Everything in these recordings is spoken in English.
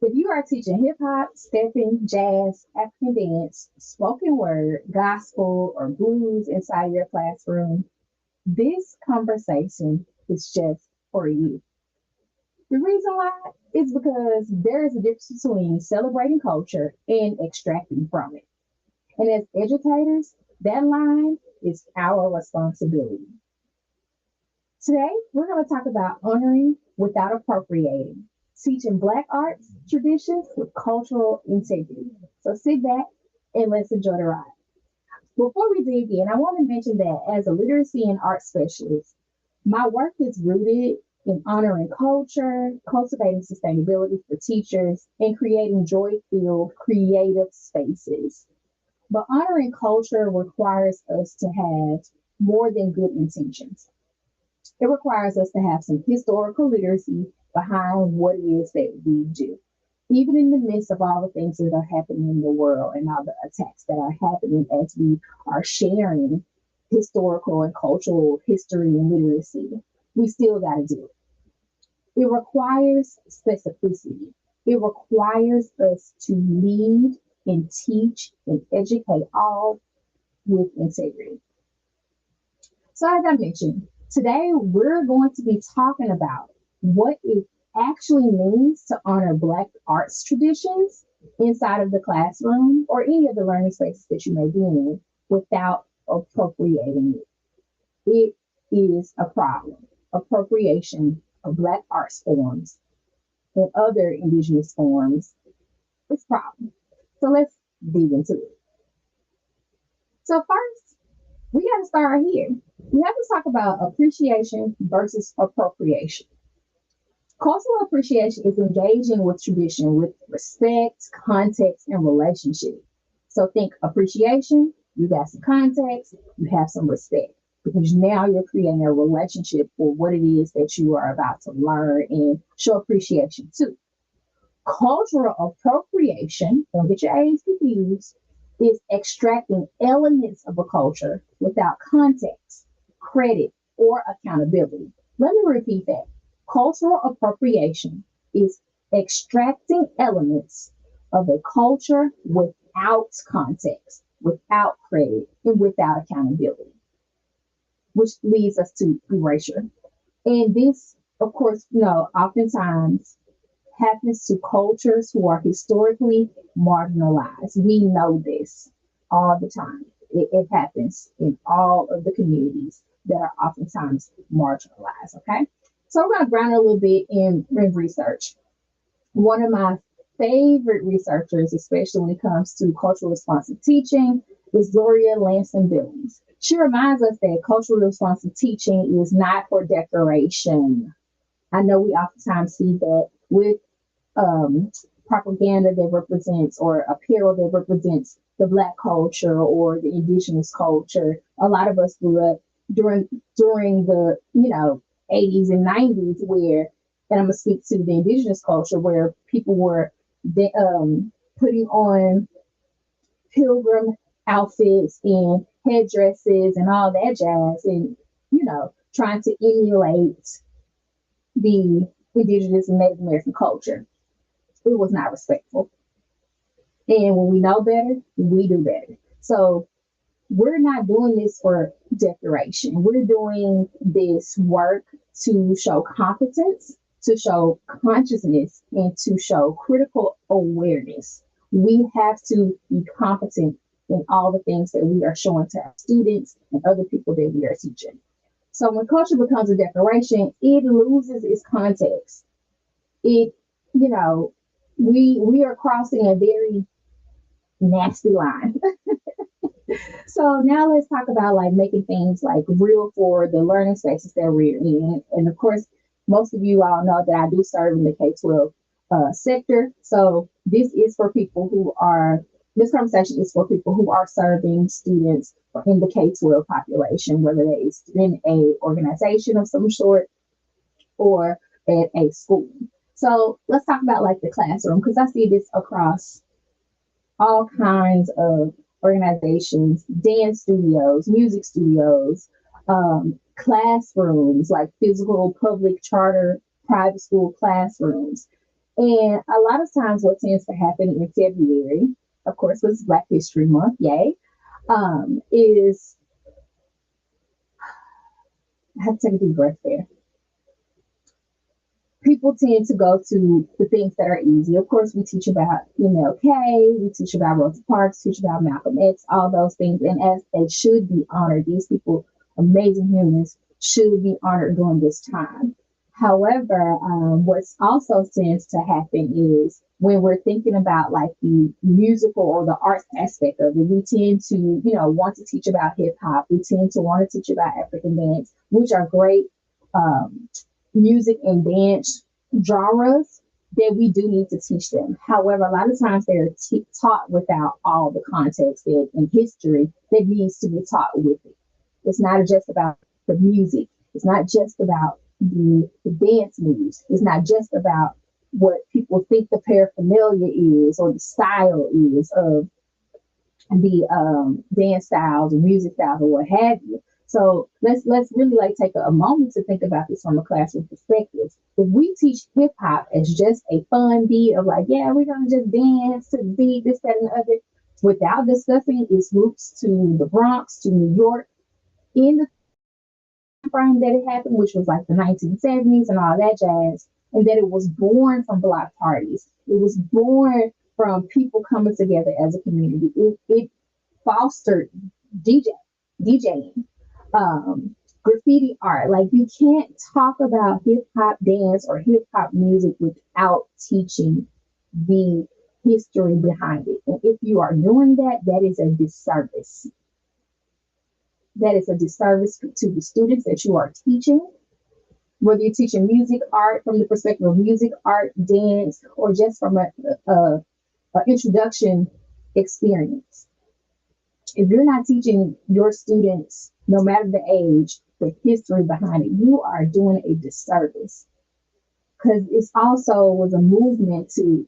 If you are teaching hip hop, stepping, jazz, African dance, spoken word, gospel, or blues inside your classroom, this conversation is just for you. The reason why is because there is a difference between celebrating culture and extracting from it. And as educators, that line is our responsibility. Today, we're going to talk about honoring without appropriating, teaching Black arts traditions with cultural integrity. So sit back and let's enjoy the ride. Before we dig in, I want to mention that as a literacy and art specialist, my work is rooted in honoring culture, cultivating sustainability for teachers, and creating joy filled creative spaces. But honoring culture requires us to have more than good intentions. It requires us to have some historical literacy behind what it is that we do. Even in the midst of all the things that are happening in the world and all the attacks that are happening as we are sharing historical and cultural history and literacy, we still got to do it. It requires specificity. It requires us to lead and teach and educate all with integrity. So, as I mentioned, today we're going to be talking about what it actually means to honor Black arts traditions inside of the classroom or any of the learning spaces that you may be in without appropriating it. It is a problem. Appropriation of Black arts forms and other Indigenous forms is a problem. So let's dig into it. So first, we got to start right here. We have to talk about appreciation versus appropriation. Cultural appreciation is engaging with tradition with respect, context, and relationship. So think appreciation, you got some context, you have some respect, because now you're creating a relationship for what it is that you are about to learn and show appreciation to. Cultural appropriation, don't get your A's confused, is extracting elements of a culture without context, credit, or accountability. Let me repeat that. Cultural appropriation is extracting elements of a culture without context, without credit, and without accountability, which leads us to erasure. And this, of course, oftentimes happens to cultures who are historically marginalized. We know this all the time. It happens in all of the communities that are oftentimes marginalized. Okay. So we're going to ground a little bit in research. One of my favorite researchers, especially when it comes to cultural responsive teaching, is Gloria Lansing Billings. She reminds us that cultural responsive teaching is not for decoration. I know we oftentimes see that with propaganda that represents or apparel that represents the Black culture or the Indigenous culture. A lot of us grew up during the 80s and 90s where, and I'm gonna speak to the Indigenous culture where people were putting on pilgrim outfits and headdresses and all that jazz, and trying to emulate the Indigenous and Native American culture. It was not respectful. And when we know better, we do better. So we're not doing this for decoration. We're doing this work to show competence, to show consciousness, and to show critical awareness. We have to be competent in all the things that we are showing to our students and other people that we are teaching. So when culture becomes a decoration, it loses its context. It, we are crossing a very nasty line. So now let's talk about like making things like real for the learning spaces that we're in. And of course, most of you all know that I do serve in the K-12 sector. So this conversation is for people who are serving students in the K-12 population, whether it's in a organization of some sort or at a school. So let's talk about like the classroom, because I see this across all kinds of organizations, dance studios, music studios, classrooms, like physical public charter private school classrooms. And a lot of times, what tends to happen in February, of course, was Black History Month, yay, is I have to take a deep breath there. People tend to go to the things that are easy. Of course, we teach about MLK, we teach about Rosa Parks, teach about Malcolm X, all those things. And as they should be honored, these people, amazing humans, should be honored during this time. However, what's also tends to happen is when we're thinking about like the musical or the arts aspect of it, we tend to, want to teach about hip hop. We tend to want to teach about African dance, which are great um, music and dance genres that we do need to teach them. However, a lot of times they're taught without all the context and history that needs to be taught with it. It's not just about the music. It's not just about the dance moves. It's not just about what people think the paraphernalia is or the style is of the dance styles and music styles or what have you. So let's really like take a moment to think about this from a classroom perspective. If we teach hip hop as just a fun beat of like, yeah, we're gonna just dance to the beat, this, that, and the other, without discussing its roots to the Bronx, to New York, in the frame that it happened, which was like the 1970s and all that jazz, and that it was born from block parties. It was born from people coming together as a community. It fostered DJ, DJing, graffiti art. Like you can't talk about hip hop dance or hip hop music without teaching the history behind it. And if you are doing that, that is a disservice. That is a disservice to the students that you are teaching, whether you're teaching music, art from the perspective of music, art, dance, or just from a introduction experience. If you're not teaching your students, no matter the age, the history behind it, you are doing a disservice. Because it's also was a movement to,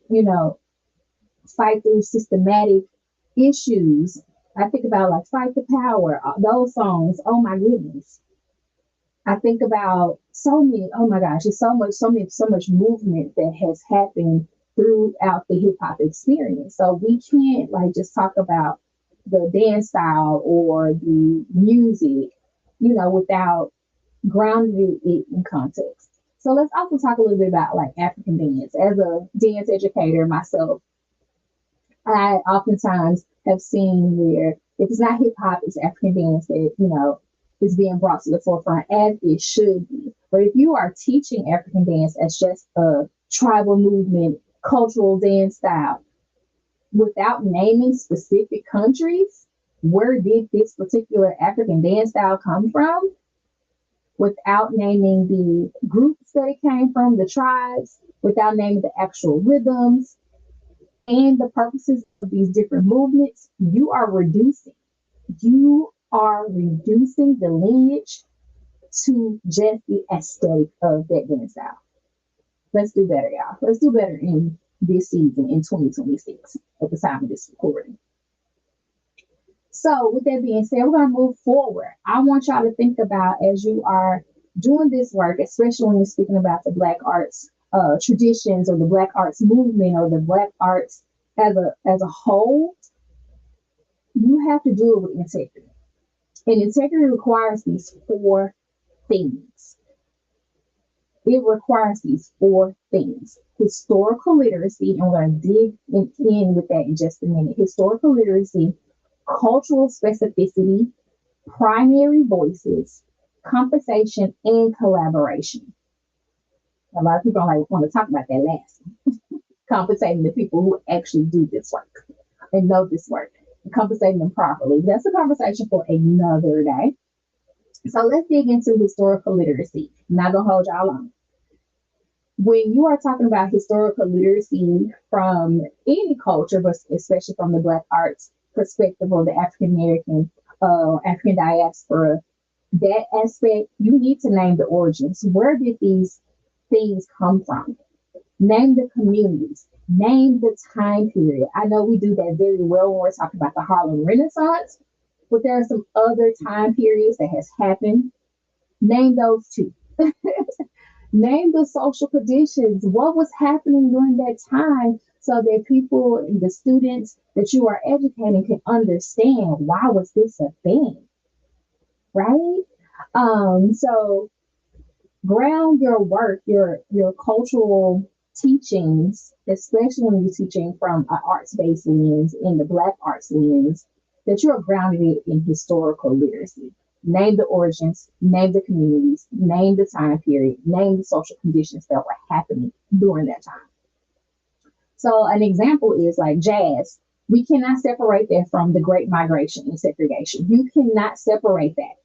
fight through systematic issues. I think about like Fight the Power, those songs. Oh my goodness. I think about so many, oh my gosh, it's so much movement that has happened throughout the hip hop experience. So we can't like just talk about the dance style or the music, without grounding it in context. So let's also talk a little bit about like African dance. As a dance educator myself, I oftentimes have seen where if it's not hip hop, it's African dance that, is being brought to the forefront as it should be. But if you are teaching African dance as just a tribal movement, cultural dance style, without naming specific countries, where did this particular African dance style come from? Without naming the groups that it came from, the tribes, without naming the actual rhythms, and the purposes of these different movements, you are reducing the lineage to just the aesthetic of that dance style. Let's do better, y'all. Let's do better in this season in 2026 at the time of this recording. So, with that being said, we're going to move forward. I want y'all to think about as you are doing this work, especially when you're speaking about the Black arts traditions or the Black arts movement or the Black arts as a whole, you have to do it with integrity. And integrity requires these four things. It requires these four things: historical literacy, and we're going to dig in with that in just a minute. Historical literacy, cultural specificity, primary voices, compensation, and collaboration. A lot of people don't like want to talk about that last one. Compensating the people who actually do this work and know this work, and compensating them properly. That's a conversation for another day. So let's dig into historical literacy. I'm not gonna hold y'all on. When you are talking about historical literacy from any culture, but especially from the Black arts perspective or the African American, African diaspora, that aspect, you need to name the origins. Where did these things come from? Name the communities. Name the time period. I know we do that very well when we're talking about the Harlem Renaissance, but there are some other time periods that has happened. Name those too. Name the social conditions. What was happening during that time so that people, the students that you are educating can understand why was this a thing, right? So ground your work, your cultural teachings, especially when you're teaching from an arts-based lens, in the Black arts lens, that you're grounded in historical literacy. Name the origins, name the communities, name the time period, name the social conditions that were happening during that time. So an example is like jazz. We cannot separate that from the Great Migration and segregation. You cannot separate that.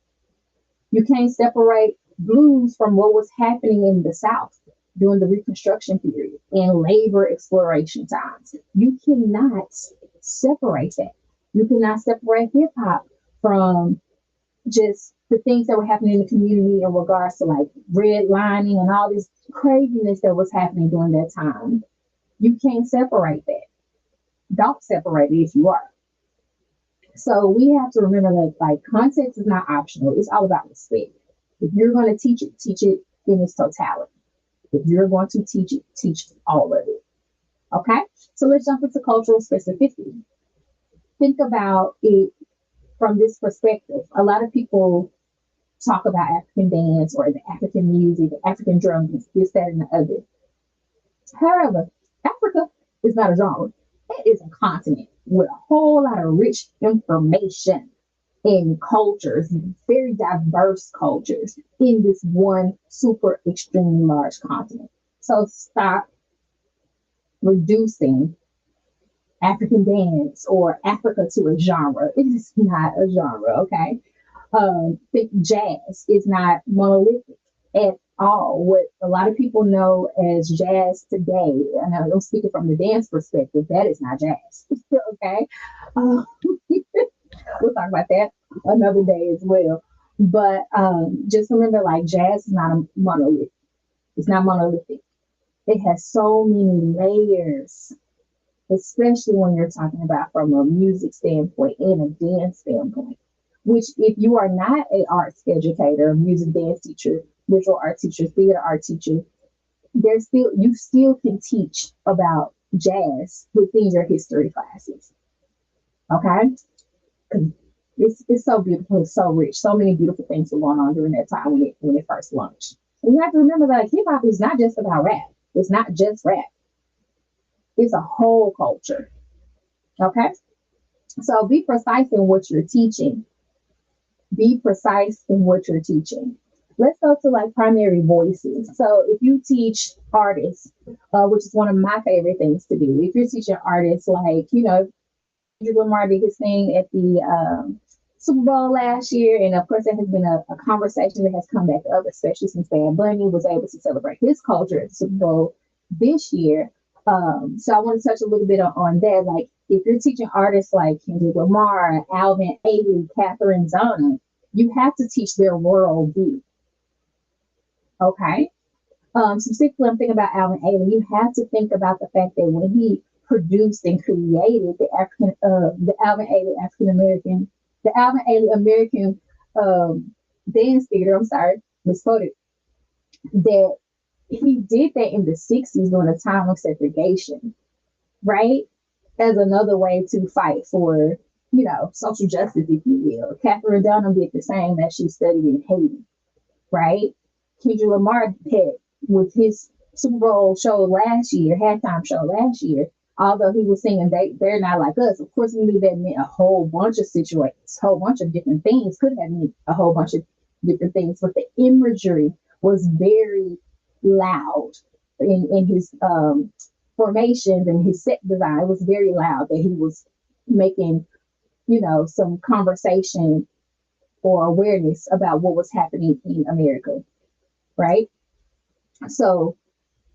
You can't separate blues from what was happening in the South during the Reconstruction period and labor exploration times. You cannot separate that. You cannot separate hip hop from just the things that were happening in the community in regards to like redlining and all this craziness that was happening during that time. You can't separate that. Don't separate it if you are. So we have to remember that like context is not optional. It's all about respect. If you're going to teach it in its totality. If you're going to teach it, teach all of it. Okay? So let's jump into cultural specificity. Think about it from this perspective. A lot of people talk about African dance or the African music, the African drums, this, that, and the other. However, Africa is not a genre. It is a continent with a whole lot of rich information in cultures, very diverse cultures in this one super extremely large continent. So stop reducing African dance or Africa to a genre. It is not a genre, okay? Think jazz is not monolithic at all. What a lot of people know as jazz today, and I'm speaking from the dance perspective, that is not jazz, okay? Uh, we'll talk about that another day as well. But just remember, like jazz is not a monolith. It's not monolithic. It has so many layers, especially when you're talking about from a music standpoint and a dance standpoint. Which, if you are not a arts educator, music dance teacher, visual art teacher, theater art teacher, there's still you still can teach about jazz within your history classes. Okay, it's so beautiful, it's so rich, so many beautiful things were going on during that time when it first launched. And you have to remember that hip hop is not just about rap. It's not just rap. It's a whole culture. Okay, so be precise in what you're teaching. Be precise in what you're teaching. Let's go to like primary voices. So if you teach artists, which is one of my favorite things to do, if you're teaching artists, like Kendrick Lamar did his thing at the Super Bowl last year, and of course there has been a conversation that has come back up, especially since Bad Bunny was able to celebrate his culture at the Super Bowl this year. So I want to touch a little bit on that. Like if you're teaching artists like Kendrick Lamar, Alvin Ailey, Catherine Dunham, you have to teach their worldview. Okay. Specifically, I'm thinking about Alvin Ailey. You have to think about the fact that when he produced and created the Alvin Ailey the Alvin Ailey American dance theater. I'm sorry, misquoted. That he did that in the '60s during a time of segregation, right? As another way to fight for, social justice, if you will. Catherine Dunham did the same as she studied in Haiti, right? Kendrick Lamar had with his Super Bowl show last year, halftime show last year, although he was singing they're not like us. Of course, we knew that meant a whole bunch of situations, a whole bunch of different things, could have meant a whole bunch of different things, but the imagery was very loud in his formations and his set design. It was very loud that he was making, some conversation or awareness about what was happening in America, right? So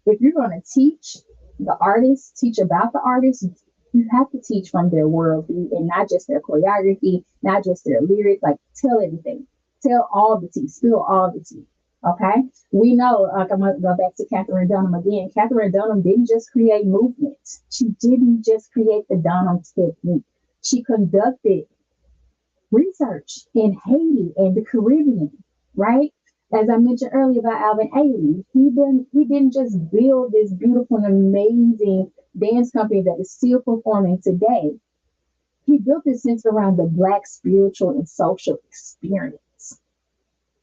if you're going to teach the artists, teach about the artists, you have to teach from their worldview and not just their choreography, not just their lyrics. Like tell everything, tell all the tea, spill all the tea. Okay, we know. Like I'm going to go back to Catherine Dunham again. Catherine Dunham didn't just create movements. She didn't just create the Dunham technique. She conducted research in Haiti and the Caribbean, right? As I mentioned earlier about Alvin Ailey, he didn't just build this beautiful and amazing dance company that is still performing today. He built it centered around the Black spiritual and social experience.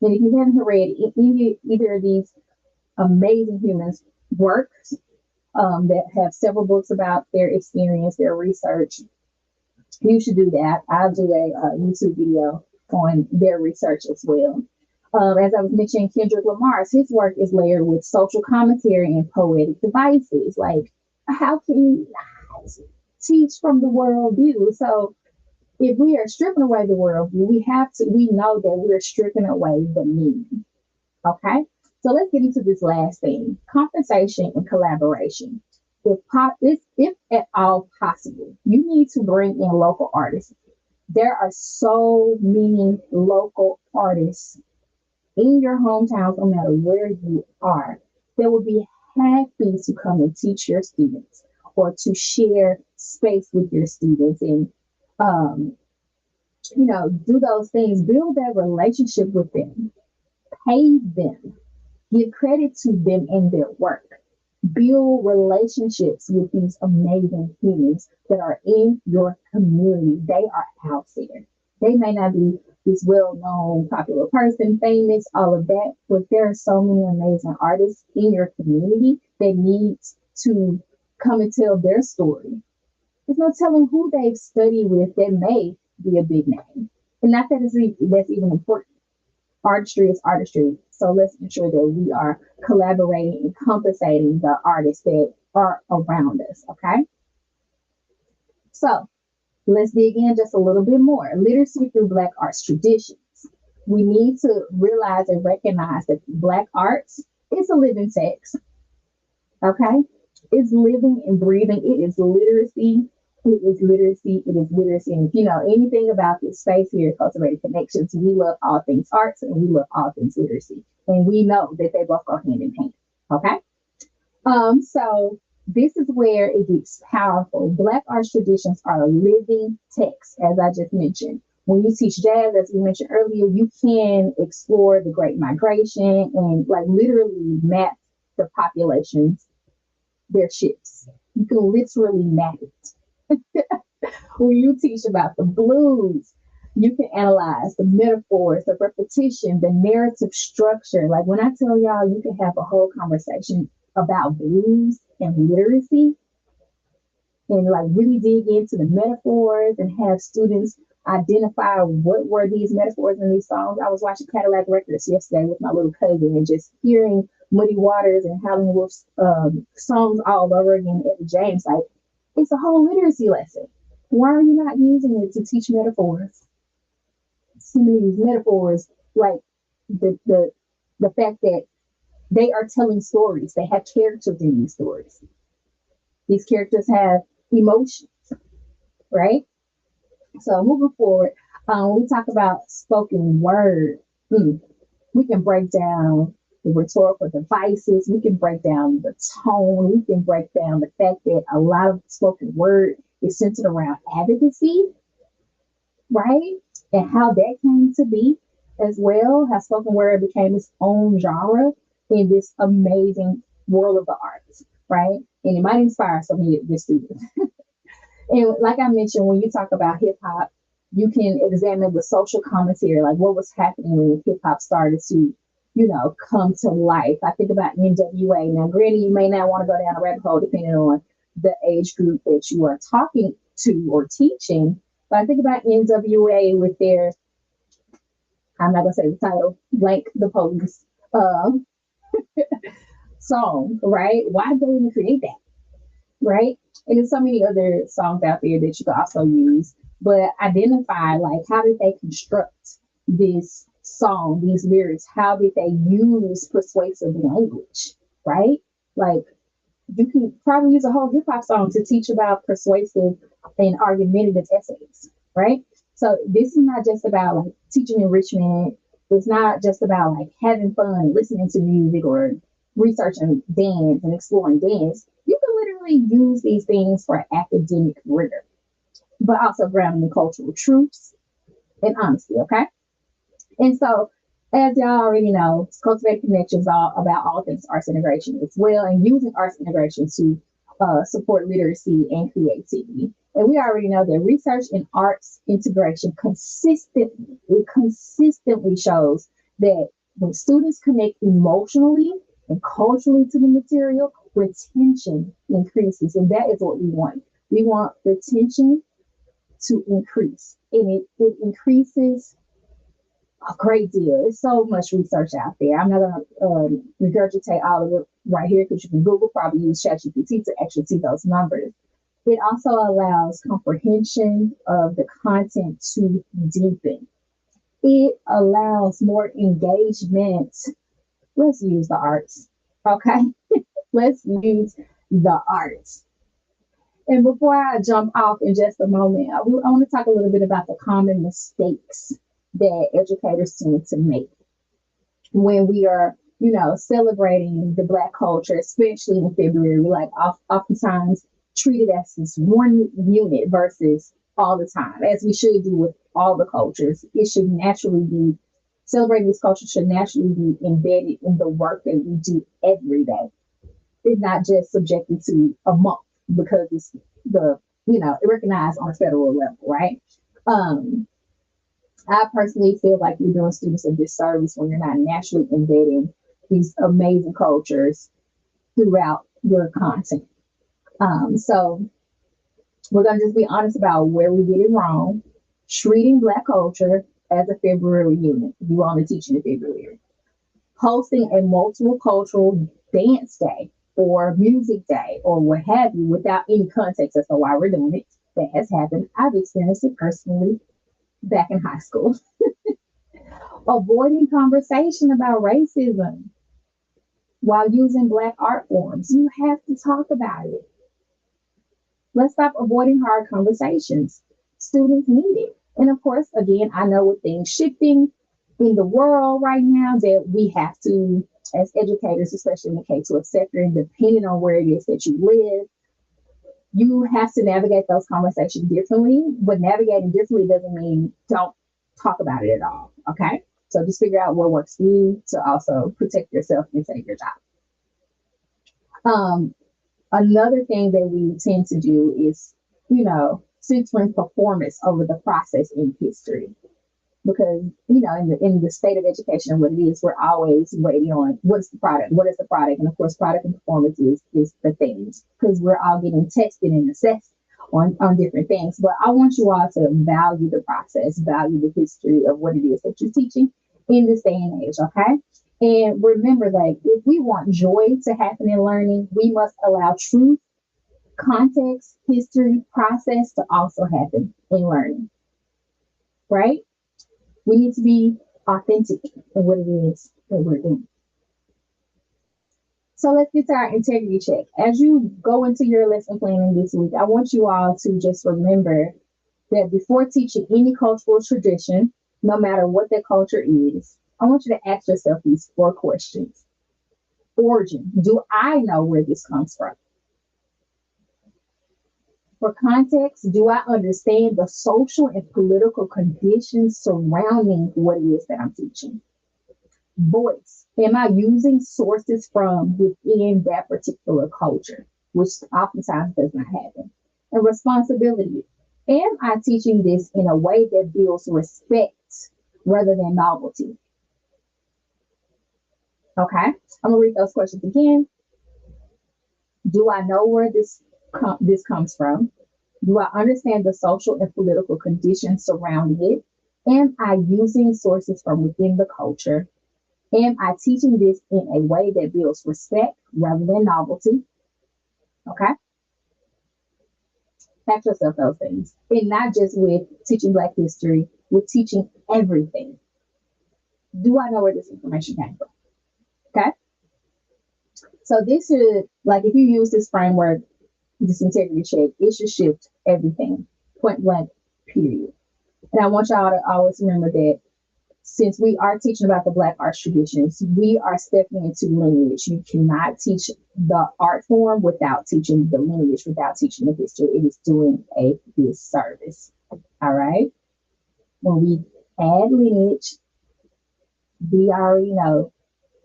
And if you haven't read either of these amazing humans' works that have several books about their experience, their research, you should do that. I'll do a YouTube video on their research as well. As I was mentioning, Kendrick Lamar's his work is layered with social commentary and poetic devices. Like, how can you not teach from the world view? So, if we are stripping away the world view, we know that we're stripping away the meaning. Okay, so let's get into this last thing: compensation and collaboration. If at all possible, you need to bring in local artists. There are so many local artists in your hometown, no matter where you are, that will be happy to come and teach your students or to share space with your students and um, do those things, build that relationship with them, pay them, give credit to them and their work. Build relationships with these amazing humans that are in your community. They are out there. They may not be this well known, popular person, famous, all of that, but there are so many amazing artists in your community that need to come and tell their story. There's no telling who they've studied with that may be a big name. And not that that's even important. Artistry is artistry. So let's ensure that we are collaborating and compensating the artists that are around us. Okay. So let's dig in just a little bit more. Literacy through Black arts traditions. We need to realize and recognize that Black arts is a living text. Okay. It's living and breathing. It is literacy. It is literacy. It is literacy. And if you know anything about this space here, Cultivated Connections, we love all things arts and we love all things literacy. And we know that they both go hand in hand. Okay. So this is where it gets powerful. Black arts traditions are a living text, as I just mentioned. When you teach jazz, as we mentioned earlier, you can explore the Great Migration and like literally map the populations, their shifts. You can literally map it. When you teach about the blues, you can analyze the metaphors, the repetition, the narrative structure. Like when I tell y'all, you can have a whole conversation about blues and literacy and like really dig into the metaphors and have students identify what were these metaphors in these songs. I was watching Cadillac Records yesterday with my little cousin and just hearing Muddy Waters and Howlin' Wolf's songs all over again at the James. Like, it's a whole literacy lesson. Why are you not using it to teach metaphors? Some of these metaphors, like the the fact that they are telling stories. They have characters in these stories. These characters have emotions, right? So moving forward, when we talk about spoken word, we can break down the rhetorical devices. We can break down the tone. We can break down the fact that a lot of spoken word is centered around advocacy, right? And how that came to be as well, how spoken word became its own genre in this amazing world of the arts, right? And it might inspire some of your students. And like I mentioned, when you talk about hip hop, you can examine the social commentary, like what was happening when hip hop started to, come to life. I think about NWA. Now, granted, you may not want to go down a rabbit hole depending on the age group that you are talking to or teaching. But I think about NWA with their, I'm not going to say the title, Blank the Police song, right? Why did they even create that? Right? And there's so many other songs out there that you could also use, but identify like how did they construct this song, these lyrics? How did they use persuasive language? Right? Like you can probably use a whole hip hop song to teach about persuasive and argumentative essays, right? So this is not just about like teaching enrichment. It's not just about like having fun, listening to music or researching dance and exploring dance. You can literally use these things for academic rigor, but also grounding in cultural truths and honesty, okay? And so As y'all already know, cultivating connections all about all things arts integration as well, and using arts integration to support literacy and creativity. And we already know that research in arts integration consistently shows that when students connect emotionally and culturally to the material, retention increases, and that is what we want. We want retention to increase, and it increases a great deal. There's so much research out there. I'm not going to regurgitate all of it right here because you can Google, probably use ChatGPT to actually see those numbers. It also allows comprehension of the content to deepen. It allows more engagement. Let's use the arts. Okay. Let's use the arts. And before I jump off in just a moment, I want to talk a little bit about the common mistakes that educators tend to make when we are, celebrating the Black culture, especially in February. We like oftentimes treat it as this one unit versus all the time, as we should do with all the cultures. It should naturally be celebrating this culture should naturally be embedded in the work that we do every day. It's not just subjected to a month because it's recognized on a federal level, right? Um, I personally feel like you're doing students a disservice when you're not naturally embedding these amazing cultures throughout your content. So we're going to just be honest about where we get it wrong. Treating Black culture as a February unit. You want to teach in February. Hosting a multiple cultural dance day or music day or what have you without any context as to why we're doing it. That has happened. I've experienced it personally back in high school. Avoiding conversation about racism while using Black art forms. You have to talk about it. Let's stop avoiding hard conversations. Students need it. And of course, again, I know with things shifting in the world right now that we have to, as educators, especially in the K-12 sector, and depending on where it is that you live, you have to navigate those conversations differently. But navigating differently doesn't mean don't talk about it at all. Okay. So just figure out what works for you to also protect yourself and save your job. Another thing that we tend to do is, centering performance over the process in history. Because, in the state of education, what it is, we're always waiting on what's the product, what is the product? And of course, product and performance is the things because we're all getting tested and assessed on different things. But I want you all to value the process, value the history of what it is that you're teaching in this day and age, okay? And remember that if we want joy to happen in learning, we must allow truth, context, history, process to also happen in learning, right? We need to be authentic in what it is that we're doing. So let's get to our integrity check. As you go into your lesson planning this week, I want you all to just remember that before teaching any cultural tradition, no matter what that culture is, I want you to ask yourself these 4 questions. Origin. Do I know where this comes from? For context, do I understand the social and political conditions surrounding what it is that I'm teaching? Voice. Am I using sources from within that particular culture, which oftentimes does not happen? And responsibility. Am I teaching this in a way that builds respect rather than novelty? Okay, I'm gonna read those questions again. Do I know where this comes from? Do I understand the social and political conditions surrounding it? Am I using sources from within the culture? Am I teaching this in a way that builds respect rather than novelty? Okay, ask yourself those things, and not just with teaching Black history, with teaching everything. Do I know where this information came from? Okay. So this should, like, if you use this framework, this integrity check, it should shift everything, point blank, period. And I want y'all to always remember that since we are teaching about the Black arts traditions, we are stepping into lineage. You cannot teach the art form without teaching the lineage, without teaching the history. It is doing a disservice. All right. When we add lineage, we already know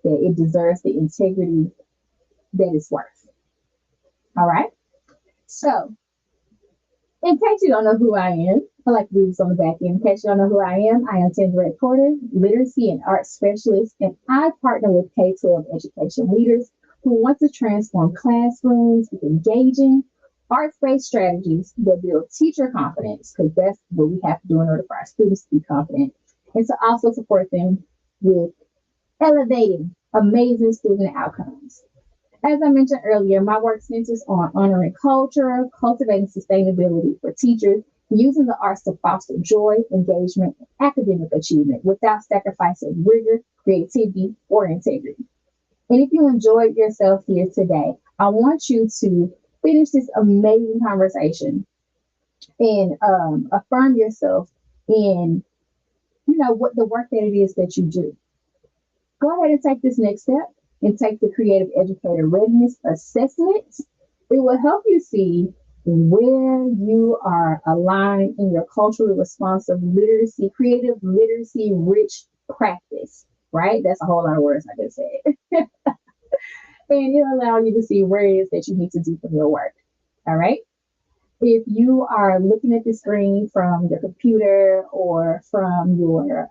that it deserves the integrity that it's worth. All right. So, in case you don't know who I am, I like to do this on the back end. In case you don't know who I am Tangerette Porter, literacy and arts specialist, and I partner with K 12 education leaders who want to transform classrooms with engaging, arts based strategies that build teacher confidence, because that's what we have to do in order for our students to be confident, and to also support them with elevating amazing student outcomes. As I mentioned earlier, my work centers on honoring culture, cultivating sustainability for teachers, using the arts to foster joy, engagement, and academic achievement without sacrificing rigor, creativity, or integrity. And if you enjoyed yourself here today, I want you to finish this amazing conversation and affirm yourself in, what the work that it is that you do. Go ahead and take this next step and take the Creative Educator Readiness Assessment. It will help you see where you are aligned in your culturally responsive literacy, creative literacy rich practice, right? That's a whole lot of words I just said. And it'll allow you to see where it is that you need to deepen your work. All right. If you are looking at the screen from your computer or from your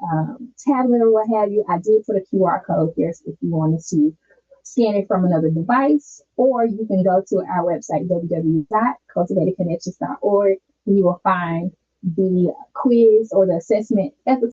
tablet or what have you, I did put a QR code there so if you wanted to scan it from another device, or you can go to our website, www.cultivatedconnections.org, and you will find the quiz or the assessment at the